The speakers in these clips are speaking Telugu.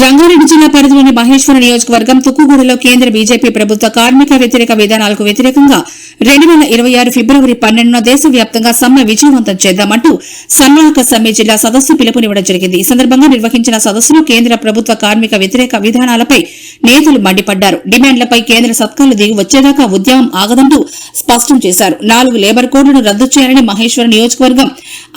రంగారెడ్డి జిల్లా పరిధిలోని మహేశ్వరం నియోజకవర్గం తుక్కుగూడలో కేంద్ర బీజేపీ ప్రభుత్వ కార్మిక వ్యతిరేక విధానాలకు వ్యతిరేకంగా 2026 ఫిబ్రవరి 12న దేశవ్యాప్తంగా సమ్మె విజయవంతం చేద్దామంటూ సన్నాహక సమ్మె జిల్లా సదస్సు పిలుపునివ్వడం జరిగింది. ఈ సందర్భంగా నిర్వహించిన సదస్సులో కేంద్ర ప్రభుత్వ కార్మిక వ్యతిరేక విధానాలపై నేతలు మండిపడ్డారు. డిమాండ్లపై కేంద్ర సర్కార్లు దిగి వచ్చేదాకా ఉద్యమం ఆగదంటూ స్పష్టం చేశారు. 4 లేబర్ కోడ్లను రద్దు చేయాలని మహేశ్వరం నియోజకవర్గం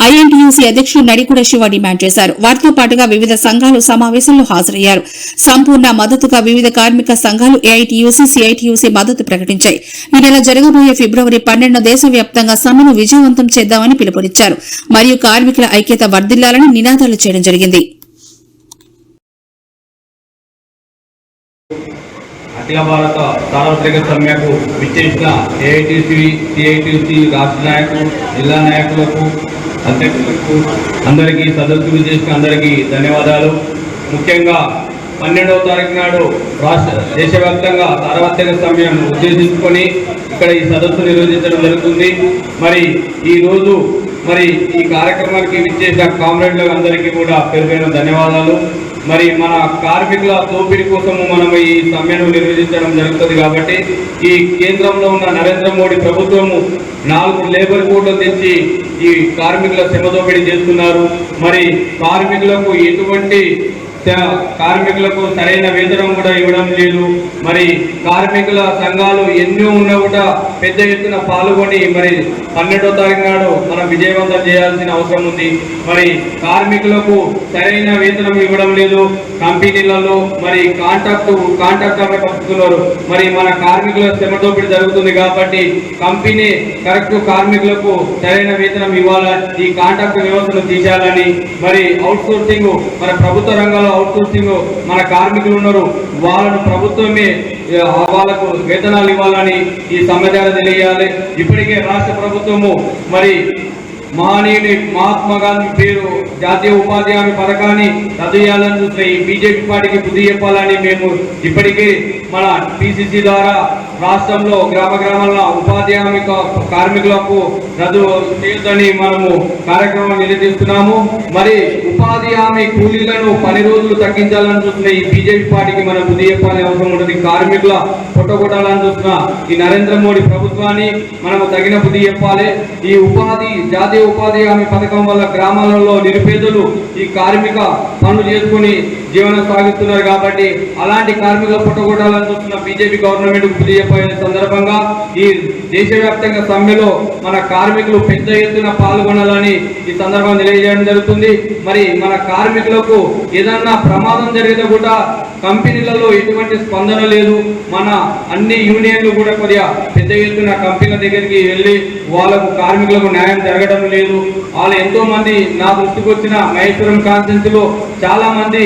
ఐఎన్టీయూసీ అధ్యక్షుడు నడికుడ శివ డిమాండ్ చేశారు. వారితో పాటుగా వివిధ సంఘాలు సమావేశంలో హాజరయ్యారు. సంపూర్ణ మద్దతుగా వివిధ కార్మిక సంఘాలు ఏఐటీయూసీ, సిఐటీయూసీ మద్దతు ప్రకటించాయి. ఈ నెల జరగబోయే ఫిబ్రవరి 12న దేశవ్యాప్తంగా సమ్మెను విజయవంతం చేద్దామని పిలుపునిచ్చారు. మరియు కార్మికుల ఐక్యత వర్ధిల్లాలని నినాదాలు చేయడం జరిగింది. అఖిల భారత సార్వత్రిక సమ్మెకు విచ్చేసిన ఏఐటీసీ, సిఐటీసీ రాష్ట్ర నాయకులు, జిల్లా నాయకులకు, అధ్యక్షులకు అందరికీ, సదస్సు విచ్చేసిన అందరికీ ధన్యవాదాలు. ముఖ్యంగా 12వ తారీఖు నాడు దేశవ్యాప్తంగా సార్వత్రిక సమ్మెను ఉద్దేశించుకొని ఇక్కడ ఈ సదస్సు నిర్వహించడం జరుగుతుంది. మరి ఈరోజు ఈ కార్యక్రమానికి విచ్చేసిన కామ్రేడ్లకు అందరికీ కూడా పేరు ధన్యవాదాలు. మరి మన కార్మికుల దోపిడీ కోసము మనం ఈ సమ్మెను నిర్వహించడం జరుగుతుంది. కాబట్టి ఈ కేంద్రంలో ఉన్న నరేంద్ర మోడీ ప్రభుత్వము 4 లేబర్ కోడ్లు తెచ్చి ఈ కార్మికుల శ్రమ దోపిడీ చేస్తున్నారు. మరి కార్మికులకు సరైన వేతనం కూడా ఇవ్వడం లేదు. మరి కార్మికుల సంఘాలు ఎన్నో ఉన్నా కూడా పెద్ద ఎత్తున పాల్గొని 12వ తారీఖు నాడు మనం విజయవంతం చేయాల్సిన అవసరం ఉంది. మరి కార్మికులకు సరైన వేతనం ఇవ్వడం లేదు. కంపెనీలలో కాంట్రాక్టర్లు పంపుతున్నారు. మరి మన కార్మికుల శ్రమ దోపిడీ జరుగుతుంది. కాబట్టి కంపెనీ కరెక్ట్ కార్మికులకు సరైన వేతనం ఇవ్వాలని, ఈ కాంట్రాక్ట్ వ్యవస్థను తీసేయాలని, మరి అవుట్ సోర్సింగ్ మన ప్రభుత్వ రంగంలో అవుట్ సోర్సింగ్ మన కార్మికులు ఉన్నారు, వాళ్ళను ప్రభుత్వమే వాళ్ళకు వేతనాలు ఇవ్వాలని ఈ సమ్మె ద్వారా తెలియాలి. ఇప్పటికే రాష్ట్ర ప్రభుత్వము మహనీయుని మహాత్మా గాంధీ పేరు జాతీయ ఉపాధి హామీ పథకాన్ని రద్దు చేయాలని చూస్తే ఈ బీజేపీ పార్టీకి బుద్ధి చెప్పాలని మేము ఇప్పటికే మన పిసిసి ద్వారా రాష్ట్రంలో గ్రామాల్లో ఉపాధి హామీ కార్మికులకు రద్దు చేయొద్దని మనము కార్యక్రమం నిలదీస్తున్నాము. మరి ఉపాధి హామీ కూలీలను 10 రోజులు తగ్గించాలని చూస్తున్న ఈ బీజేపీ పార్టీకి మనం బుద్ధి చెప్పాలని అవసరం ఉంటుంది. కార్మికుల పొట్టగొట్టాలని చూస్తున్న ఈ నరేంద్ర మోడీ ప్రభుత్వాన్ని మనము తగిన బుద్ధి చెప్పాలి. ఈ జాతీయ ఉపాధి హామీ పథకం వల్ల గ్రామాలలో నిరుపేదలు ఈ కార్మిక పనులు చేసుకుని జీవనం సాగిస్తున్నారు. కాబట్టి అలాంటి కార్మికుల పుట్టగొట్టాలని చూస్తున్న బీజేపీ గవర్నమెంట్ బుద్ధి చెప్పే సందర్భంగా ఈ దేశవ్యాప్తంగా సమ్మెలో మన కార్మికులు పెద్ద ఎత్తున పాల్గొనాలని ఈ సందర్భంగా తెలియజేయడం జరుగుతుంది. మరి మన కార్మికులకు ఏదన్నా ప్రమాదం జరిగితే కూడా కంపెనీలలో ఎటువంటి స్పందన లేదు. మన అన్ని యూనియన్లు కూడా కొద్దిగా పెద్ద ఎత్తున కంపెనీల దగ్గరికి వెళ్ళి వాళ్ళకు కార్మికులకు న్యాయం జరగడం లేదు. వాళ్ళు ఎంతో మంది నా దృష్టికి వచ్చిన మహేశ్వరం కాన్స్టిట్యున్సీలో చాలా మంది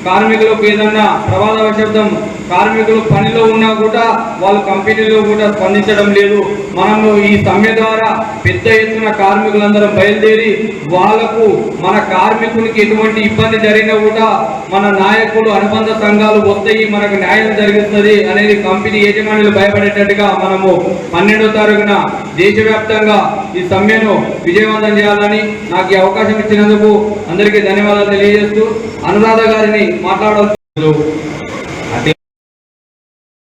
కార్మికులకు ఏదన్నా ప్రమాదవశాత్తు కార్మికులు పనిలో ఉన్నా కూడా వాళ్ళు కంపెనీలో కూడా స్పందించడం లేదు. మనము ఈ సమ్మె ద్వారా పెద్ద ఎత్తున కార్మికులందరం బయలుదేరి వాళ్లకు మన కార్మికునికి ఎటువంటి ఇబ్బంది జరిగినా కూడా మన నాయకులు అనుబంధ సంఘాలు వస్తాయి, మనకు న్యాయం జరుగుతుంది అనేది కంపెనీ యజమానులు భయపడేటట్టుగా మనము 12వ తారీఖున దేశవ్యాప్తంగా ఈ సమ్మెను విజయవంతం చేయాలని నాకు ఈ అవకాశం ఇచ్చినందుకు అందరికీ ధన్యవాదాలు తెలియజేస్తూ అనురాధ గారిని మాట్లాడాల్సి